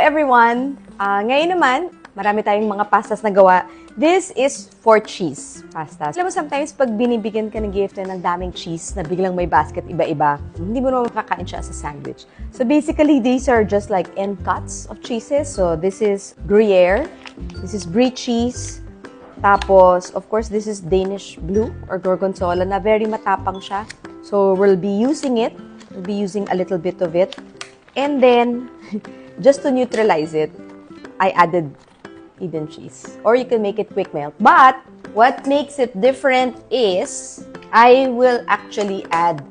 everyone! Ngayon naman, marami tayong mga pastas na gawa. This is for cheese pastas. Alam mo, sometimes pag binibigyan ka ng gift ng daming cheese na biglang may basket iba-iba, hindi mo naman makakain siya as a sandwich. So basically, these are just like end cuts of cheeses. So this is Gruyere, this is Brie cheese, tapos, of course, this is Danish blue or Gorgonzola na very matapang siya. So we'll be using it. We'll be using a little bit of it. And then, just to neutralize it, I added Eden cheese. Or you can make it quick melt. But, what makes it different is, I will actually add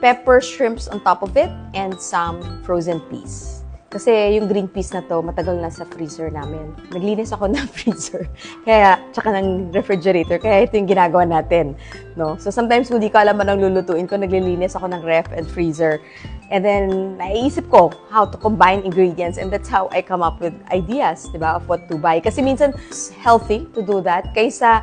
pepper shrimps on top of it and some frozen peas. Kasi yung green peas na to, matagal na sa freezer namin. Naglinis ako ng freezer. Kaya, tsaka ng refrigerator. Kaya ito yung ginagawa natin. No? So sometimes kung di ko alam anong lulutuin ko, naglilinis ako ng ref and freezer. And then, naiisip ko how to combine ingredients. And that's how I come up with ideas, diba, of what to buy. Kasi minsan, it's healthy to do that. Kaysa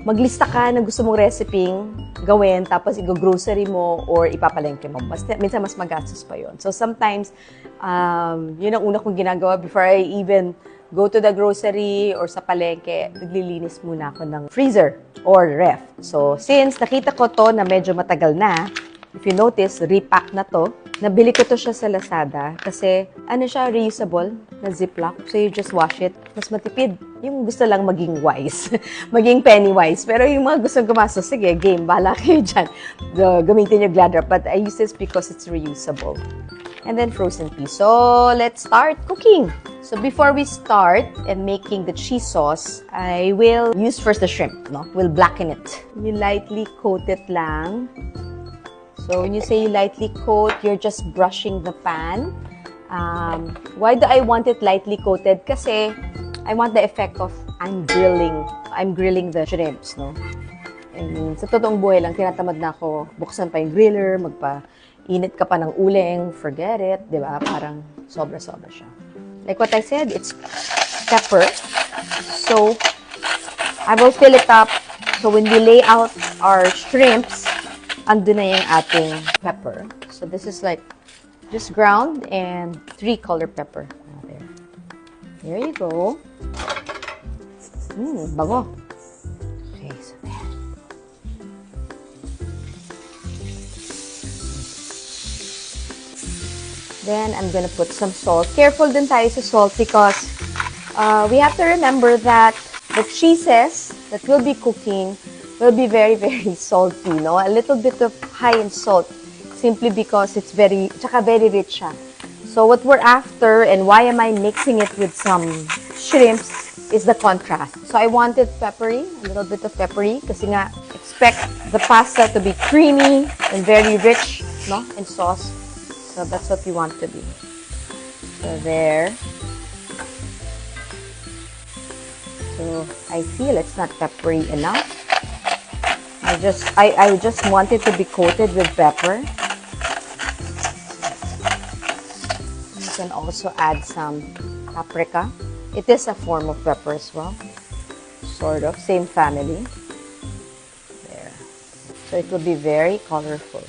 maglista ka ng gusto mong recipe gawin, tapos i-grocery mo or ipapalengke mo. Minsan mas magastos pa yon. So sometimes, yun ang una kong ginagawa before I even go to the grocery or sa palengke, naglilinis muna ako ng freezer or ref. So since nakita ko to na medyo matagal na, if you notice, repack na to. Nabili ko to siya sa Lazada kasi ano siya, reusable na ziplock. So you just wash it. Mas matipid. Yung gusto lang maging wise. Maging penny wise. Pero yung mga gusto gumastos, sige, game. Bahala kayo dyan. Gamitin yung Glad Wrap. But I use this because it's reusable. And then frozen peas. So let's start cooking. So before we start and making the cheese sauce, I will use first the shrimp. No? We'll blacken it. You lightly coat it lang. So when you say lightly coat, you're just brushing the pan. Why do I want it lightly coated? Kasi I want the effect of I'm grilling the shrimps, no? I mean, sa totoong buhay lang, tinatamad na ako. Buksan pa yung griller, magpa-init ka pa ng uling, forget it, di ba? Parang sobra-sobra siya. Like what I said, it's pepper. So I will fill it up. So when we lay out our shrimps, andun na yung ating pepper. So this is like just ground and 3 color pepper. There you go. Bango. Okay, so there. Then I'm gonna put some salt. Careful din tayo sa salt because we have to remember that the cheeses that we'll be cooking will be very, very salty, no? A little bit of high in salt, simply because it's very rich siya. So what we're after, and why am I mixing it with some shrimps, is the contrast. So I wanted peppery, a little bit of peppery, kasi nga, expect the pasta to be creamy and very rich, no? In sauce. So that's what we want to be. So there. So I feel it's not peppery enough. I just want it to be coated with pepper. You can also add some paprika. It is a form of pepper as well. Sort of, same family. There. So it will be very colorful.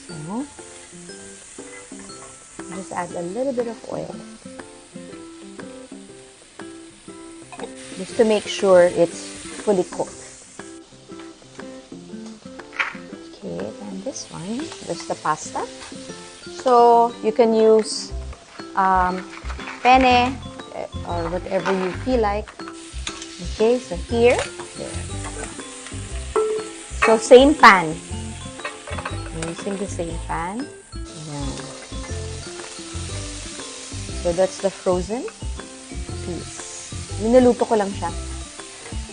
So, just add a little bit of oil. Just to make sure it's fully cooked. Okay, then this one, there's the pasta. So you can use penne or whatever you feel like. Okay, so here. So same pan. I'm using the same pan. Yeah. So that's the frozen piece. Niluto ko lang siya.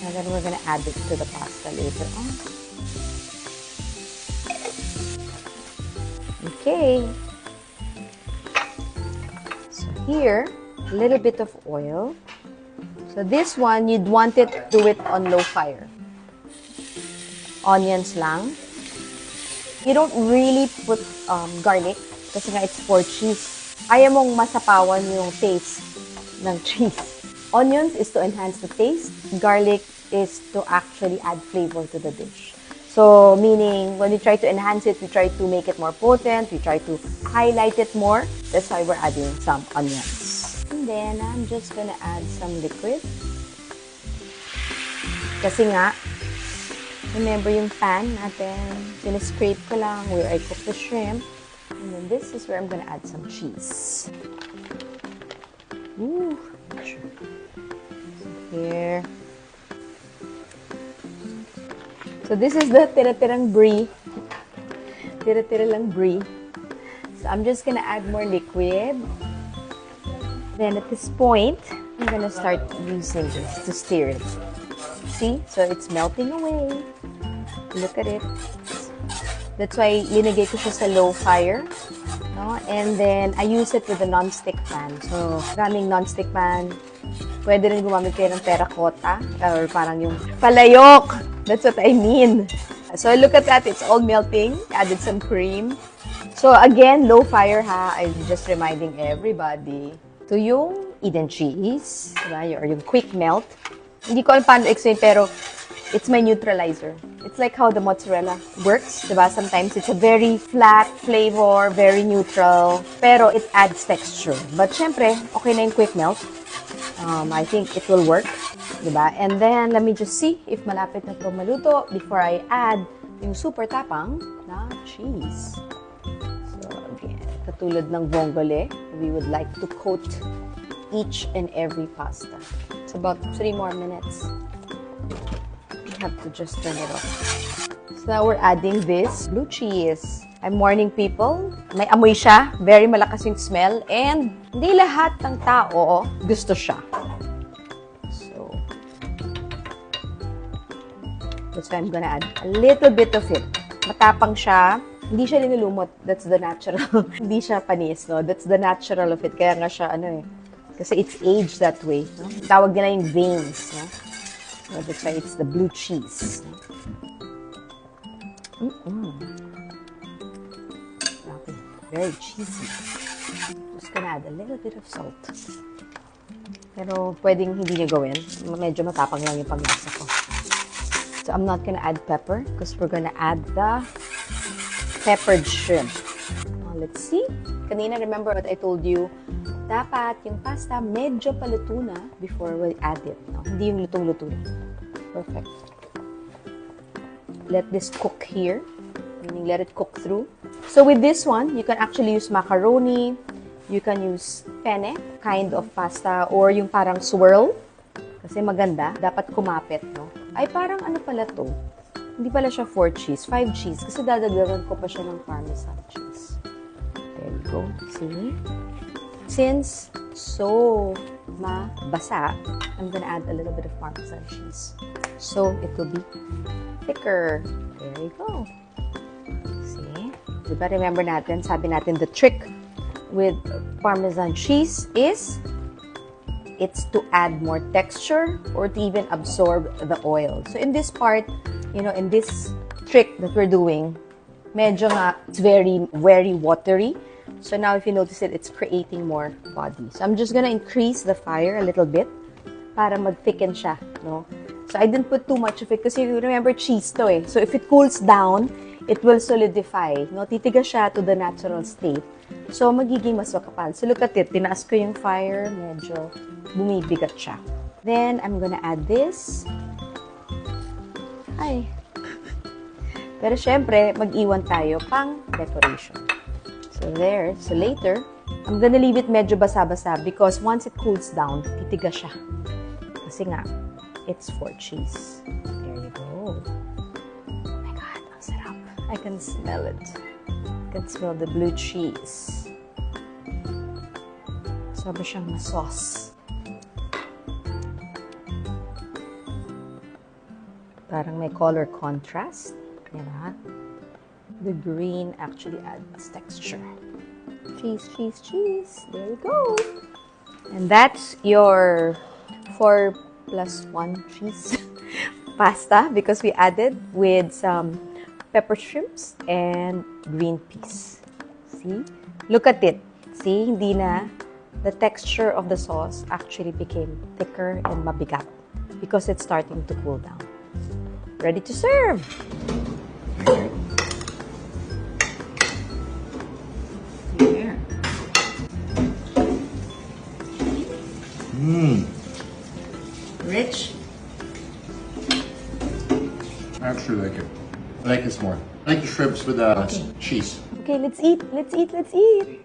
And then we're gonna add it to the pasta later on. Okay. So here, a little bit of oil. So this one, you'd want it to do it on low fire. Onions lang. You don't really put garlic kasi nga it's for cheese. Ayaw mong masapawan yung taste ng cheese. Onions is to enhance the taste. Garlic is to actually add flavor to the dish. So, meaning, when we try to enhance it, we try to make it more potent, we try to highlight it more. That's why we're adding some onions. And then, I'm just gonna add some liquid. Kasi nga, remember yung pan natin, siniscrape ko lang where I cook the shrimp. And then this is where I'm gonna add some cheese. Ooh, so here. So this is the tira-tirang brie. Tira-tira lang brie. So I'm just gonna add more liquid. Then at this point, I'm gonna start using this to stir it. See? So it's melting away. Look at it. That's why linagay ko siya sa low fire. No? And then I use it with a non-stick pan. So maraming non-stick pan. Pwede rin gumamit kayo ng terracotta or parang yung palayok. That's what I mean. So look at that. It's all melting. Added some cream. So again, low fire ha. I'm just reminding everybody. Ito yung Eden cheese. Diba? Or yung quick melt. Hindi ko alam paano explain, pero it's my neutralizer. It's like how the mozzarella works, diba? Sometimes it's a very flat flavor, very neutral, pero it adds texture. But syempre, okay na yung quick melt. I think it will work, diba? And then, let me just see if malapit na ito maluto before I add yung super tapang na cheese. So, again, katulad ng vongole, we would like to coat each and every pasta. It's about 3 more minutes. You have to just turn it off. So now we're adding this blue cheese. I'm warning people, may amoy siya, very malakas yung smell, and hindi lahat ng tao gusto siya. So, that's why I'm gonna add a little bit of it. Matapang siya, hindi siya linulumot. That's the natural. Hindi siya panis, no? That's the natural of it. Kaya nga siya, kasi it's aged that way. No? Tawag nila yung veins. No? So that's why it's the blue cheese. Okay. Very cheesy. Just gonna add a little bit of salt. Pero pwedeng hindi niya gawin. Medyo matapang lang yung panglasa ko. So I'm not gonna add pepper because we're gonna add the peppered shrimp. Now, let's see. Kanina, remember what I told you? Dapat yung pasta medyo paluto na before we add it. No? Hindi yung lutong-luto na. Perfect. Let this cook here. Meaning let it cook through. So with this one, you can actually use macaroni. You can use penne, kind of pasta, or yung parang swirl. Kasi maganda. Dapat kumapit, no? Ay, parang ano pala to? Hindi pala siya 4 cheese, 5 cheese. Kasi dadagdagan ko pa siya ng parmesan cheese. There you go. See? Since so mabasa, I'm gonna add a little bit of parmesan cheese. So it will be thicker. There you go. See? Diba remember natin, sabi natin the trick with parmesan cheese is it's to add more texture or to even absorb the oil. So in this part, in this trick that we're doing, medyo nga, it's very, very watery. So now if you notice it, it's creating more body. So I'm just gonna increase the fire a little bit para mag-thicken siya, no? So I didn't put too much of it kasi you remember cheese to eh. So if it cools down, it will solidify, no? Titigas siya to the natural state. So magiging mas makapal. So look at it, tinaas ko yung fire, medyo bumibigat siya. Then I'm gonna add this. Ay. Pero syempre, mag-iwan tayo pang decoration. So there. So later, I'm gonna leave it medyo basa-basa because once it cools down, titigas siya. Kasi nga, it's for cheese. There you go. Oh my God, ang sarap. I can smell it. I can smell the blue cheese. Sabi siyang ma-sauce. Parang may color contrast. Yan ha. The green actually adds texture. Cheese, cheese, cheese. There you go. And that's your 4+1 cheese pasta because we added with some pepper shrimps and green peas. See? Look at it. See? Hindi na. The texture of the sauce actually became thicker and mabigat because it's starting to cool down. Ready to serve! Rich? I actually like it. I like this more. I like the shrimps with cheese. Okay, let's eat. Let's eat. Let's eat.